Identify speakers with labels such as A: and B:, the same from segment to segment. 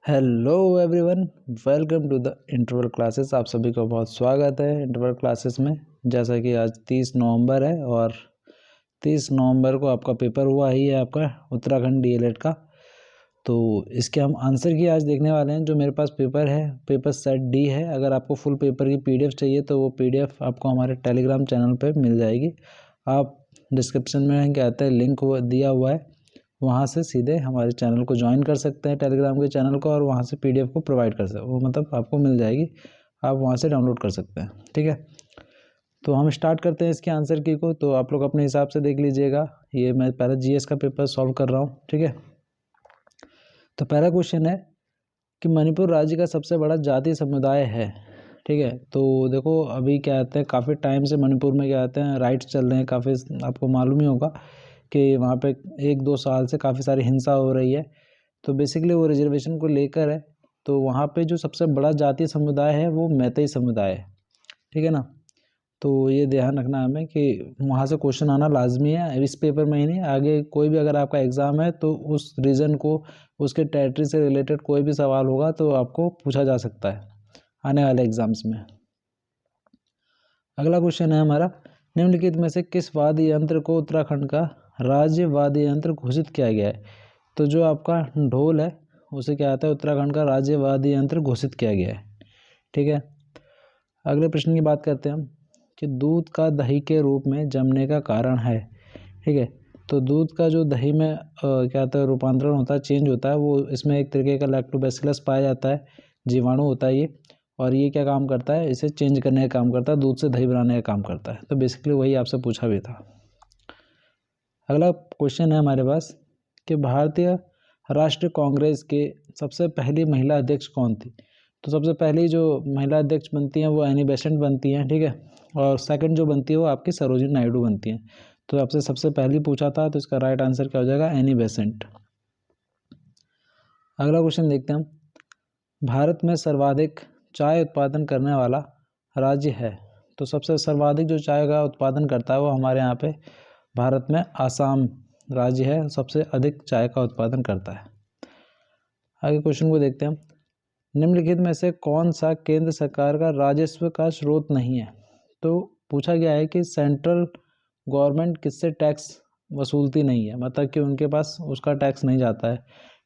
A: Hello everyone, welcome to the interval classes. आप सभी का बहुत स्वागत है इंटरवल क्लासेस में। जैसा कि आज 30 नवंबर है और 30 नवंबर को आपका पेपर हुआ ही है, आपका उत्तराखंड डीएलएड का। तो इसके हम आंसर की आज देखने वाले हैं। जो मेरे पास पेपर है, पेपर सेट डी है। अगर आपको फुल पेपर की पीडीएफ चाहिए तो वो पीडीएफ आपको हमारे टेलीग्राम चैनल पर मिल जाएगी। आप डिस्क्रिप्शन में क्या कहते हैं लिंक दिया हुआ है, वहाँ से सीधे हमारे चैनल को ज्वाइन कर सकते हैं, टेलीग्राम के चैनल को, और वहाँ से पीडीएफ को प्रोवाइड कर सकते, वो मतलब आपको मिल जाएगी, आप वहाँ से डाउनलोड कर सकते हैं। ठीक है, तो हम स्टार्ट करते हैं इसके आंसर की को। तो आप लोग अपने हिसाब से देख लीजिएगा। ये मैं पहले जीएस का पेपर सॉल्व कर रहा हूँ। ठीक है, तो पहला क्वेश्चन है कि मणिपुर राज्य का सबसे बड़ा जातीय समुदाय है। ठीक है, तो देखो अभी क्या कहते हैं, काफ़ी टाइम से मणिपुर में क्या कहते हैं राइट्स चल रहे हैं काफ़ी, आपको मालूम ही होगा कि वहाँ पे 1-2 साल से काफ़ी सारी हिंसा हो रही है। तो बेसिकली वो रिजर्वेशन को लेकर है। तो वहाँ पे जो सबसे बड़ा जातीय समुदाय है वो मैतेई समुदाय है। ठीक है ना, तो ये ध्यान रखना हमें कि वहाँ से क्वेश्चन आना लाजमी है इस पेपर में ही नहीं, आगे कोई भी अगर आपका एग्ज़ाम है तो उस रीजन को, उसके टेरिटरी से रिलेटेड कोई भी सवाल होगा तो आपको पूछा जा सकता है आने वाले एग्ज़ाम्स में। अगला क्वेश्चन है हमारा, निम्नलिखित में से किस वाद्य यंत्र को उत्तराखंड का राज्य वाद्य यंत्र घोषित किया गया है? तो जो आपका ढोल है उसे क्या आता है उत्तराखंड का राज्य वाद्य यंत्र घोषित किया गया है। ठीक है, अगले प्रश्न की बात करते हैं हम कि दूध का दही के रूप में जमने का कारण है। ठीक है, तो दूध का जो दही में क्या होता है रूपांतरण होता है, चेंज होता है, वो इसमें एक तरीके का लैक्टोबैसिलस पाया जाता है, जीवाणु होता है ये, और ये क्या काम करता है, इसे चेंज करने का काम करता है, दूध से दही बनाने का काम करता है। तो बेसिकली वही आपसे पूछा भी था। अगला क्वेश्चन है हमारे पास कि भारतीय राष्ट्रीय कांग्रेस के सबसे पहली महिला अध्यक्ष कौन थी? तो सबसे पहली जो महिला अध्यक्ष बनती हैं वो एनी बेसेंट बनती हैं। ठीक है, और सेकंड जो बनती है वो आपकी सरोजिनी नायडू बनती हैं। तो आपसे सबसे पहली पूछा था, तो इसका राइट आंसर क्या हो जाएगा, एनी बेसेंट। अगला क्वेश्चन देखते हैं हम, भारत में सर्वाधिक चाय उत्पादन करने वाला राज्य है। तो सबसे सर्वाधिक जो चाय का उत्पादन करता है वो हमारे यहाँ पे भारत में आसाम राज्य है, सबसे अधिक चाय का उत्पादन करता है। आगे क्वेश्चन को देखते हैं, निम्नलिखित में से कौन सा केंद्र सरकार का राजस्व का स्रोत नहीं है? तो पूछा गया है कि सेंट्रल गवर्नमेंट किससे टैक्स वसूलती नहीं है, मतलब कि उनके पास उसका टैक्स नहीं जाता है।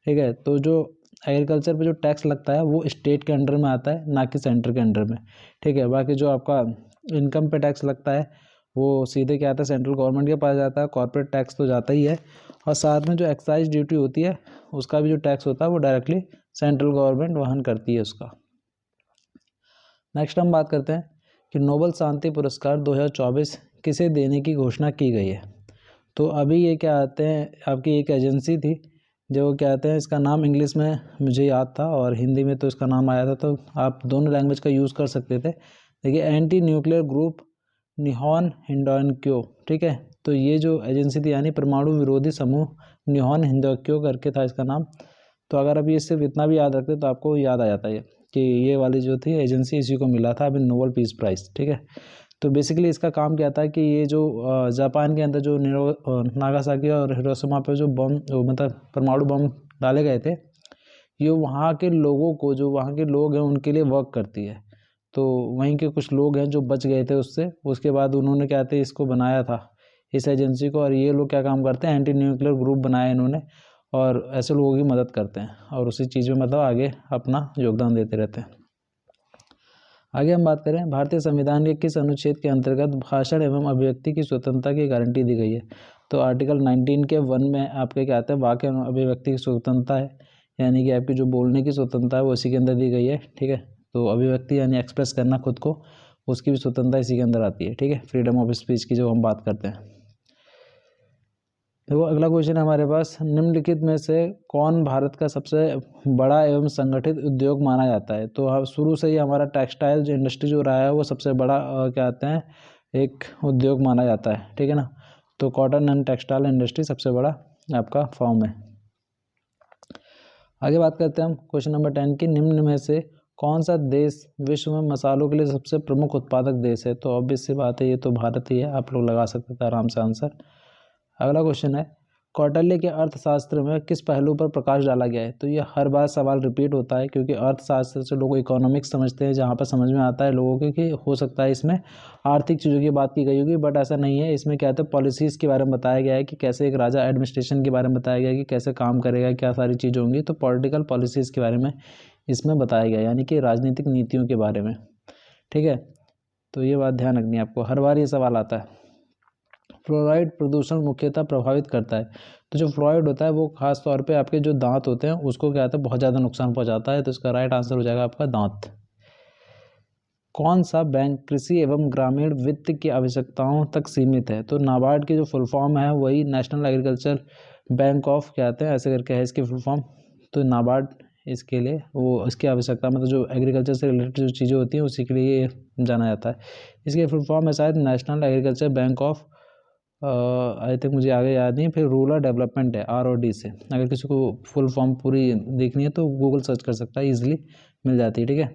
A: ठीक है, तो जो एग्रीकल्चर पे जो टैक्स लगता है वो स्टेट के अंडर में आता है, ना कि सेंटर के अंडर में। ठीक है, बाकी जो आपका इनकम पे टैक्स लगता है वो सीधे क्या आता है, सेंट्रल गवर्नमेंट के पास जाता है। कॉर्पोरेट टैक्स तो जाता ही है, और साथ में जो एक्साइज ड्यूटी होती है उसका भी जो टैक्स होता है वो डायरेक्टली सेंट्रल गवर्नमेंट वहन करती है उसका। नेक्स्ट हम बात करते हैं कि नोबेल शांति पुरस्कार 2024 किसे देने की घोषणा की गई है? तो अभी ये क्या आते हैं, आपकी एक एजेंसी थी जो क्या कहते हैं, इसका नाम इंग्लिश में मुझे याद था और हिंदी में तो इसका नाम आया था, तो आप दोनों लैंग्वेज का यूज़ कर सकते थे। देखिए, एंटी न्यूक्लियर ग्रुप निहॉन हिंडानक्यो। ठीक है, तो ये जो एजेंसी थी यानी परमाणु विरोधी समूह निहॉन हिंदाक्यो करके था इसका नाम। तो अगर अभी सिर्फ इतना भी याद रखते तो आपको याद आ जाता है कि ये वाली जो थी एजेंसी, इसी को मिला था अभी नोबेल पीस प्राइज़। ठीक है, तो बेसिकली इसका काम क्या था कि ये जो जापान के अंदर जो नागासाकी और हिरोशिमा पे जो बम, मतलब परमाणु बम डाले गए थे, ये वहाँ के लोगों को, जो वहाँ के लोग हैं उनके लिए वर्क करती है। तो वहीं के कुछ लोग हैं जो बच गए थे उससे, उसके बाद उन्होंने क्या थे इसको बनाया था, इस एजेंसी को। और ये लोग क्या काम करते हैं, एंटी न्यूक्लियर ग्रुप बनाया इन्होंने, और ऐसे लोगों की मदद करते हैं और उसी चीज़ में मतलब आगे अपना योगदान देते रहते हैं। आगे हम बात करें, भारतीय संविधान के किस अनुच्छेद के अंतर्गत भाषण एवं अभिव्यक्ति की स्वतंत्रता की गारंटी दी गई है? तो आर्टिकल 19 के 1 में आपके क्या आता है, वाक्य एवं अभिव्यक्ति की स्वतंत्रता है, यानी कि आपकी जो बोलने की स्वतंत्रता है वो इसी के अंदर दी गई है। ठीक है, तो अभिव्यक्ति यानी एक्सप्रेस करना खुद को, उसकी भी स्वतंत्रता इसी के अंदर आती है। ठीक है, फ्रीडम ऑफ स्पीच की जो हम बात करते हैं। देखो अगला क्वेश्चन है हमारे पास, निम्नलिखित में से कौन भारत का सबसे बड़ा एवं संगठित उद्योग माना जाता है? तो शुरू से ही हमारा टेक्सटाइल जो इंडस्ट्री जो रहा है वो सबसे बड़ा क्या कहते हैं, एक उद्योग माना जाता है। ठीक है ना, तो कॉटन एंड टेक्सटाइल इंडस्ट्री सबसे बड़ा आपका फॉर्म है। आगे बात करते हैं हम क्वेश्चन नंबर 10 की, निम्न में से कौन सा देश विश्व में मसालों के लिए सबसे प्रमुख उत्पादक देश है? तो ऑब्वियस सी बात है, ये तो भारत ही है, आप लोग लगा सकते थे आराम से आंसर। अगला क्वेश्चन है, कौटिल्य के अर्थशास्त्र में किस पहलू पर प्रकाश डाला गया है? तो ये हर बार सवाल रिपीट होता है, क्योंकि अर्थशास्त्र से लोग इकोनॉमिक्स समझते हैं, जहाँ पर समझ में आता है लोगों के कि हो सकता है इसमें आर्थिक चीज़ों की बात की गई होगी, बट ऐसा नहीं है। इसमें क्या है, पॉलिसीज़ के बारे में बताया गया है कि कैसे एक राजा एडमिनिस्ट्रेशन के बारे में बताया गया है कि कैसे काम करेगा, क्या सारी चीज़ें होंगी। तो पॉलिटिकल पॉलिसीज़ के बारे में इसमें बताया गया है, यानी कि राजनीतिक नीतियों के बारे में। ठीक है, तो ये बात ध्यान रखनी है आपको, हर बार ये सवाल आता है। फ्लोराइड प्रदूषण मुख्यतः प्रभावित करता है। तो जो फ्लोराइड होता है वो खास तौर पे आपके जो दांत होते हैं उसको क्या होता है, बहुत ज़्यादा नुकसान पहुंचाता है। तो इसका राइट आंसर हो जाएगा आपका दांत। कौन सा बैंक कृषि एवं ग्रामीण वित्त की आवश्यकताओं तक सीमित है? तो नाबार्ड की जो फुल फॉर्म है वही नेशनल एग्रीकल्चर बैंक ऑफ कहते हैं, ऐसे करके है इसकी फुल फॉर्म। तो नाबार्ड इसके लिए वो इसकी आवश्यकता मतलब जो एग्रीकल्चर से रिलेटेड जो चीज़ें होती हैं उसी के लिए ये जाना जाता है। इसकी फुल फॉर्म है शायद national agriculture bank of, I think मुझे आगे याद नहीं, फिर रूरल डेवलपमेंट है ROD से। अगर किसी को फुल फॉर्म पूरी देखनी है तो गूगल सर्च कर सकता है, ईजिली मिल जाती है। ठीक है,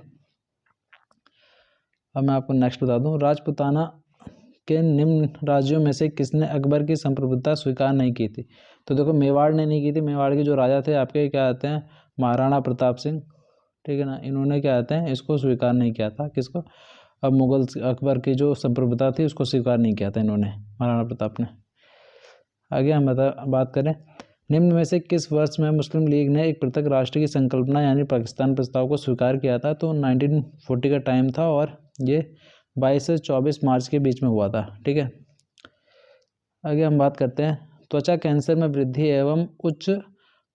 A: अब मैं आपको नेक्स्ट बता दूं, राजपूताना के निम्न राज्यों में से किसने अकबर की संप्रभुता स्वीकार नहीं की थी? तो देखो, मेवाड़ ने नहीं की थी। मेवाड़ के जो राजा थे आपके क्या आते हैं, महाराणा प्रताप सिंह। ठीक है ना, इन्होंने क्या आते हैं इसको स्वीकार नहीं किया था। किसको? अब मुगल अकबर की जो संप्रभुता थी उसको स्वीकार नहीं किया था इन्होंने, महाराणा प्रताप ने। आगे हम बात करें, निम्न में से किस वर्ष में मुस्लिम लीग ने एक पृथक राष्ट्र की संकल्पना यानी पाकिस्तान प्रस्ताव को स्वीकार किया था? तो 1940 का टाइम था और ये 22 से 24 मार्च के बीच में हुआ था। ठीक है, आगे हम बात करते हैं, त्वचा कैंसर में वृद्धि एवं उच्च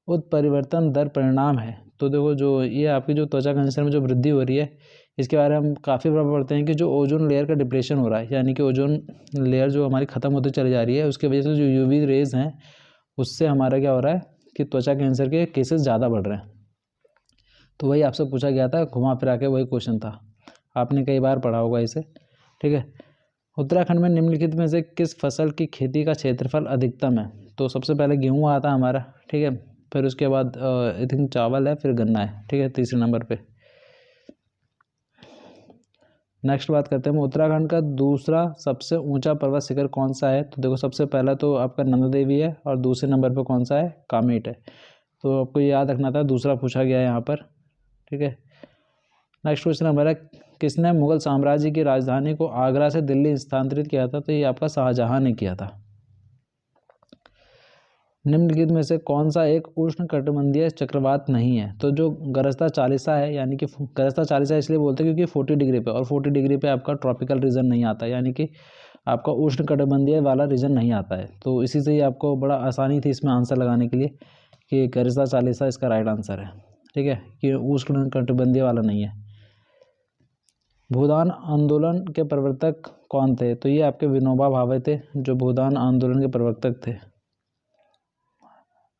A: उत्परिवर्तन दर परिणाम है। तो देखो, जो ये आपकी जो त्वचा कैंसर में जो वृद्धि हो रही है इसके बारे में हम काफ़ी बार पढ़ते हैं कि जो ओजोन लेयर का डिप्रेशन हो रहा है, यानी कि ओजोन लेयर जो हमारी ख़त्म होती चली जा रही है, उसकी वजह से जो UV रेज हैं उससे हमारा क्या हो रहा है कि त्वचा कैंसर के केसेस ज़्यादा बढ़ रहे हैं। तो वही आपसे पूछा गया था, घुमा फिरा के वही क्वेश्चन था, आपने कई बार पढ़ा होगा इसे। ठीक है, उत्तराखंड में निम्नलिखित में से किस फसल की खेती का क्षेत्रफल अधिकतम है? तो सबसे पहले गेहूँ आता है हमारा। ठीक है, फिर उसके बाद आई थिंक चावल है, फिर गन्ना है। ठीक है, तीसरे नंबर पे। नेक्स्ट बात करते हैं, उत्तराखंड का दूसरा सबसे ऊंचा पर्वत शिखर कौन सा है? तो देखो, सबसे पहला तो आपका नंदा देवी है और दूसरे नंबर पे कौन सा है? कामेट है। तो आपको याद रखना था, दूसरा पूछा गया है यहाँ पर। ठीक है, नेक्स्ट क्वेश्चन हमारा, किसने मुगल साम्राज्य की राजधानी को आगरा से दिल्ली स्थानांतरित किया था? तो ये आपका शाहजहां ने किया था। निम्नलिखित में से कौन सा एक उष्णकटिबंधीय चक्रवात नहीं है? तो जो गरजता चालीसा है, यानी कि गरजता चालीसा इसलिए बोलते हैं क्योंकि 40 डिग्री पे, और 40 डिग्री पे आपका ट्रॉपिकल रीजन नहीं आता, यानी कि आपका उष्णकटिबंधीय वाला रीजन नहीं आता है। तो इसी से ही आपको बड़ा आसानी थी इसमें आंसर लगाने के लिए कि गरजता चालीसा इसका राइट आंसर है। ठीक है, कि उष्णकटिबंधीय वाला नहीं है। भूदान आंदोलन के प्रवर्तक कौन थे? तो ये आपके विनोबा भावे थे, जो भूदान आंदोलन के प्रवर्तक थे।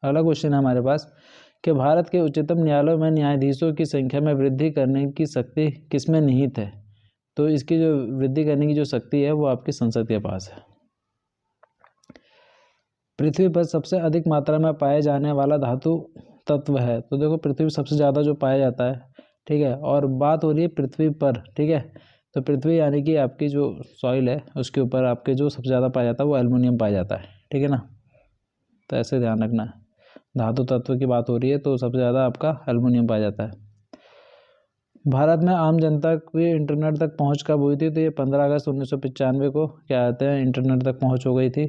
A: अगला क्वेश्चन है हमारे पास कि भारत के उच्चतम न्यायालय में न्यायाधीशों की संख्या में वृद्धि करने की शक्ति किसमें निहित है? तो इसकी जो वृद्धि करने की जो शक्ति है वो आपकी संसद के पास है। पृथ्वी पर सबसे अधिक मात्रा में पाए जाने वाला धातु तत्व है? तो देखो, पृथ्वी पर सबसे ज़्यादा जो पाया जाता है, ठीक है, और बात हो रही है पृथ्वी पर। ठीक है, तो पृथ्वी यानी कि आपकी जो सॉइल है उसके ऊपर आपके जो सबसे ज़्यादा पाया जाता है वो एल्युमिनियम पाया जाता है। ठीक है ना, तो ऐसे ध्यान रखना है, धातु तत्व की बात हो रही है तो सबसे ज़्यादा आपका एल्युमिनियम पाया जाता है। भारत में आम जनता की इंटरनेट तक पहुंच कब हुई थी? तो ये 15 अगस्त 1995 को क्या कहते हैं इंटरनेट तक पहुंच हो गई थी।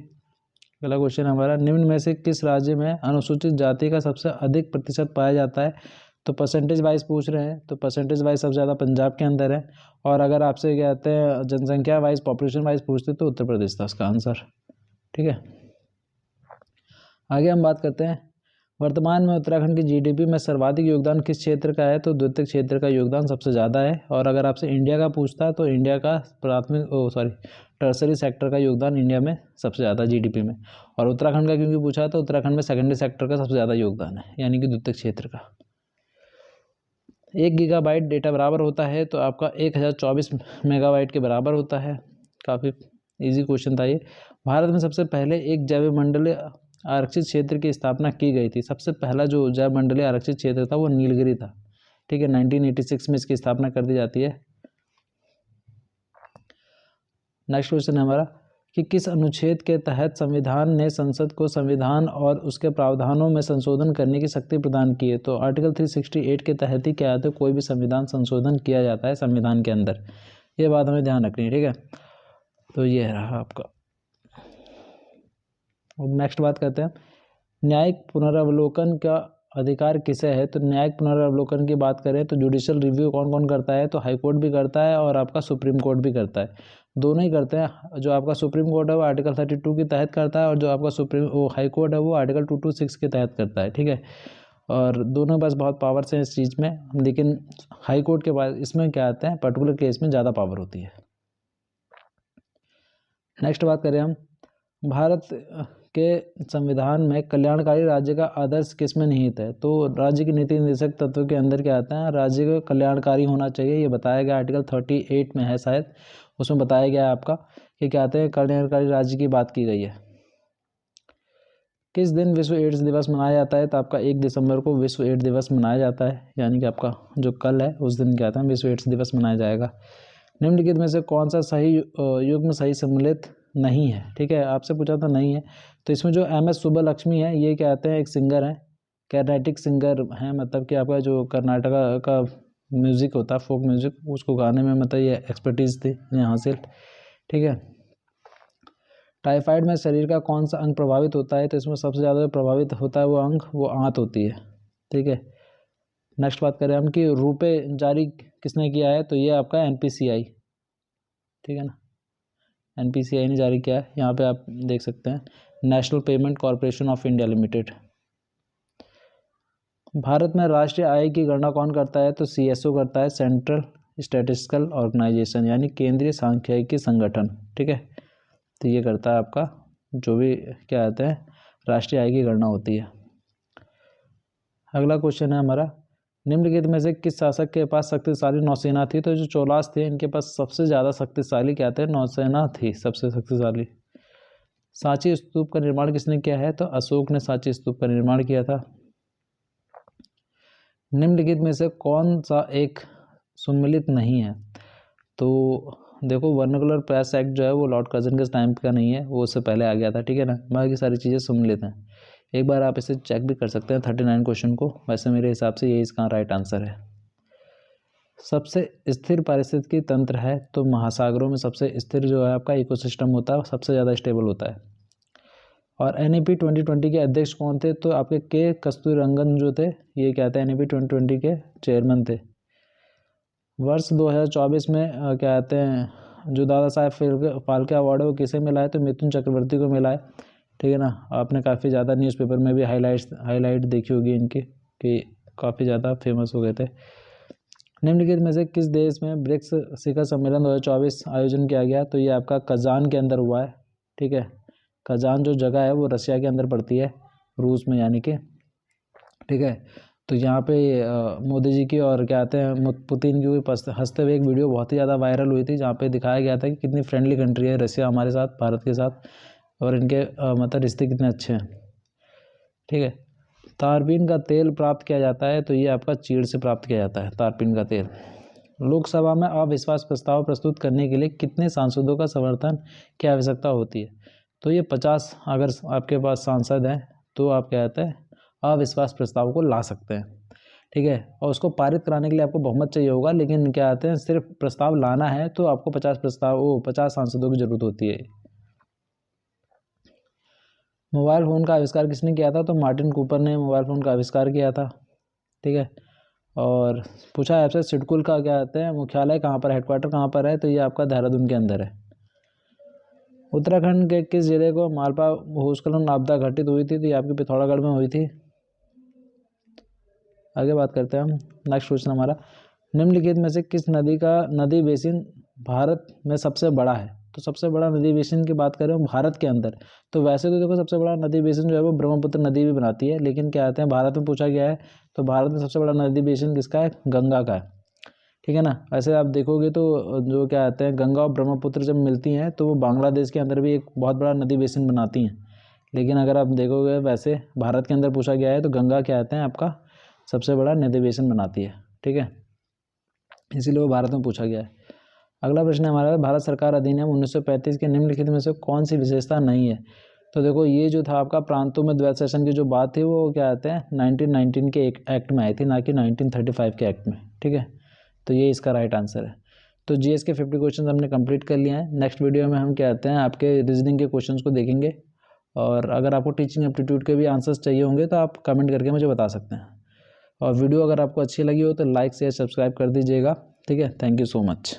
A: अगला क्वेश्चन हमारा, निम्न में से किस राज्य में अनुसूचित जाति का सबसे अधिक प्रतिशत पाया जाता है? तो परसेंटेज वाइज पूछ रहे हैं, तो परसेंटेज वाइज सबसे ज़्यादा पंजाब के अंदर है, और अगर आपसे क्या कहते हैं जनसंख्या वाइज पॉपुलेशन वाइज पूछते तो उत्तर प्रदेश था उसका आंसर। ठीक है, आगे हम बात करते हैं, वर्तमान में उत्तराखंड की GDP में सर्वाधिक योगदान किस क्षेत्र का है? तो द्वितीयक क्षेत्र का योगदान सबसे ज़्यादा है, और अगर आपसे इंडिया का पूछता है तो इंडिया का टर्सरी सेक्टर का योगदान इंडिया में सबसे ज़्यादा GDP में, और उत्तराखंड का क्योंकि पूछा तो उत्तराखंड में सेकेंडरी सेक्टर का सबसे ज़्यादा योगदान है, यानी कि द्वितीयक क्षेत्र का। 1 गीगाबाइट डेटा बराबर होता है तो आपका 1024 मेगाबाइट के बराबर होता है। काफ़ी इजी क्वेश्चन था ये। भारत में सबसे पहले एक जैवमंडलीय आरक्षित क्षेत्र की स्थापना की गई थी। सबसे पहला जो जैवमंडलीय आरक्षित क्षेत्र था वो नीलगिरी था। ठीक है, 1986 में इसकी स्थापना कर दी जाती है। नेक्स्ट क्वेश्चन है हमारा, कि किस अनुच्छेद के तहत संविधान ने संसद को संविधान और उसके प्रावधानों में संशोधन करने की शक्ति प्रदान की है। तो आर्टिकल 368 के तहत ही क्या है, तो कोई भी संविधान संशोधन किया जाता है संविधान के अंदर, ये बात हमें ध्यान रखनी है, ठीक है। तो ये रहा आपका। नेक्स्ट बात करते हैं, न्यायिक पुनरावलोकन का अधिकार किसे है। तो न्यायिक पुनरावलोकन की बात करें तो जुडिशियल रिव्यू कौन कौन करता है, तो हाई कोर्ट भी करता है और आपका सुप्रीम कोर्ट भी करता है, दोनों ही करते हैं। जो आपका सुप्रीम कोर्ट है वो आर्टिकल 32 के तहत करता है और जो आपका हाई कोर्ट है वो आर्टिकल 226 के तहत करता है, ठीक है। और दोनों पास बहुत पावर्स हैं इस चीज़ में, लेकिन हाई कोर्ट के पास इसमें क्या आता है, पर्टिकुलर केस में ज़्यादा पावर होती है। नेक्स्ट बात करें हम, भारत के संविधान में कल्याणकारी राज्य का आदर्श किस में निहित है। तो राज्य की नीति निर्देशक तत्व के अंदर क्या आता है, राज्य को कल्याणकारी होना चाहिए, ये बताया गया आर्टिकल 38 में है शायद, उसमें बताया गया है आपका कि क्या आते हैं, कल्याणकारी राज्य की बात की गई है। किस दिन विश्व एड्स दिवस मनाया जाता है, तो आपका 1 दिसंबर को विश्व एड्स दिवस मनाया जाता है, यानी कि आपका जो कल है उस दिन क्या आता है, विश्व एड्स दिवस मनाया जाएगा। निम्नलिखित में से कौन सा सही युग्म सही सम्मिलित नहीं है, ठीक है, आपसे पूछा था नहीं है। तो इसमें जो MS सुब्बलक्ष्मी है, ये क्या कहते हैं, एक सिंगर है, कर्नाटिक सिंगर हैं, मतलब कि आपका जो कर्नाटका का म्यूज़िक होता है, फोक म्यूज़िक, उसको गाने में मतलब ये एक्सपर्टीज़ थी इन्हें हासिल, ठीक है। टाइफाइड में शरीर का कौन सा अंग प्रभावित होता है, तो इसमें सबसे ज़्यादा प्रभावित होता है वो अंग, वो आंत होती है, ठीक है। नेक्स्ट बात करें हम कि रुपए जारी किसने किया है, तो ये आपका NPCI, ठीक है ना, NPCI ने जारी किया है, यहाँ पे आप देख सकते हैं, national payment corporation of India limited. Bharat में राष्ट्रीय आय की गणना कौन करता है, तो CSO करता है, सेंट्रल स्टैटिस्टिकल ऑर्गेनाइजेशन, यानी केंद्रीय सांख्यिकी संगठन, ठीक है। तो ये करता है आपका जो भी क्या कहते हैं, राष्ट्रीय आय की गणना होती है। अगला क्वेश्चन है हमारा, निम्नलिखित में से किस शासक के पास शक्तिशाली नौसेना थी। तो जो चोलास थे इनके पास सबसे ज़्यादा शक्तिशाली क्या थे, नौसेना थी सबसे शक्तिशाली। सांची स्तूप का निर्माण किसने किया है, तो अशोक ने सांची स्तूप का निर्माण किया था। निम्नलिखित में से कौन सा एक सम्मिलित नहीं है, तो देखो वर्नाकुलर प्रेस एक्ट जो है वो लॉर्ड कर्जन के टाइम का नहीं है, वो उससे पहले आ गया था, ठीक है ना, बाकी सारी चीज़ें सम्मिलित हैं। एक बार आप इसे चेक भी कर सकते हैं 39 क्वेश्चन को, वैसे मेरे हिसाब से यही इसका राइट आंसर है। सबसे स्थिर पारिस्थितिकी तंत्र है, तो महासागरों में सबसे स्थिर जो है आपका इकोसिस्टम होता है, सबसे ज़्यादा स्टेबल होता है। और NEP 2020 के अध्यक्ष कौन थे, तो आपके के कस्तूरीरंगन जो थे, ये क्या थे, NEP 2020 के चेयरमैन थे। वर्ष 2024 में क्या कहते हैं, जो दादा साहेब फाल्के अवार्ड है वो किसे मिला है, तो मिथुन चक्रवर्ती को मिला है, ठीक है ना। आपने काफ़ी ज़्यादा न्यूज़पेपर में भी हाईलाइट देखी होगी इनकी, कि काफ़ी ज़्यादा फेमस हो गए थे। निम्नलिखित में से किस देश में ब्रिक्स शिखर सम्मेलन 2024 आयोजन किया गया, तो ये आपका कजान के अंदर हुआ है, ठीक है। कजान जो जगह है वो रशिया के अंदर पड़ती है, रूस में यानी कि, ठीक है। तो यहाँ पे मोदी जी की और क्या कहते हैं पुतिन की हंसते हुए एक वीडियो बहुत ही ज़्यादा वायरल हुई थी, जहाँ पे दिखाया गया था कि कितनी फ्रेंडली कंट्री है रशिया हमारे साथ, भारत के साथ, और इनके मतलब रिश्ते कितने अच्छे हैं, ठीक है। तारपीन का तेल प्राप्त किया जाता है, तो ये आपका चीड़ से प्राप्त किया जाता है तारपीन का तेल। लोकसभा में अविश्वास प्रस्ताव प्रस्तुत करने के लिए कितने सांसदों का समर्थन की आवश्यकता होती है, तो ये 50 अगर आपके पास सांसद हैं तो आप क्या कहते हैं अविश्वास प्रस्ताव को ला सकते हैं, ठीक है। और उसको पारित कराने के लिए आपको बहुमत चाहिए होगा, लेकिन क्या कहते हैं सिर्फ प्रस्ताव लाना है तो आपको 50 सांसदों की जरूरत होती है। मोबाइल फ़ोन का आविष्कार किसने किया था, तो मार्टिन कूपर ने मोबाइल फ़ोन का आविष्कार किया था, ठीक है। और पूछा है आपसे सिडकुल का क्या कहते हैं मुख्यालय कहाँ पर, हेडक्वार्टर कहाँ पर है, तो ये आपका देहरादून के अंदर है। उत्तराखंड के किस जिले को मालवा भूस्खलन आपदा घटित हुई थी, तो ये आपकी पिथौरागढ़ में हुई थी। आगे बात करते हैं हम, नेक्स्ट क्वेश्चन हमारा, निम्नलिखित में से किस नदी का नदी बेसिन भारत में सबसे बड़ा है, तो सबसे बड़ा नदी बेसिन की बात करें भारत के अंदर, तो वैसे तो देखो सबसे बड़ा नदी बेसिन जो है वो ब्रह्मपुत्र नदी भी बनाती है, लेकिन क्या कहते हैं भारत में पूछा गया है, तो भारत में सबसे बड़ा नदी बेसिन किसका है, गंगा का है, ठीक है ना। ऐसे आप देखोगे तो जो क्या कहते हैं गंगा और ब्रह्मपुत्र जब मिलती हैं तो वो बांग्लादेश के अंदर भी एक बहुत बड़ा नदी बेसिन बनाती हैं, लेकिन अगर आप देखोगे वैसे भारत के अंदर पूछा गया है तो गंगा क्या कहते हैं आपका सबसे बड़ा नदी बेसिन बनाती है, ठीक है, इसीलिए वो भारत में पूछा गया है। अगला प्रश्न हमारा है, भारत सरकार अधिनियम 1935 के निम्नलिखित में से कौन सी विशेषता नहीं है। तो देखो ये जो था आपका प्रांतों में द्वैत शासन की जो बात थी वो क्या कहते हैं 1919 के एक एक्ट में आई थी, ना कि 1935 के एक्ट में। ठीक है, तो ये इसका राइट आंसर है। तो जीएस के 50 क्वेश्चन हमने कंप्लीट कर लिए हैं। नेक्स्ट वीडियो में हम क्या कहते हैं आपके रीजनिंग के क्वेश्चंस को देखेंगे, और अगर आपको टीचिंग एप्टीट्यूड के भी आंसर्स चाहिए होंगे तो आप कमेंट करके मुझे बता सकते हैं। और वीडियो अगर आपको अच्छी लगी हो तो लाइक शेयर सब्सक्राइब कर दीजिएगा। ठीक है, थैंक यू सो मच।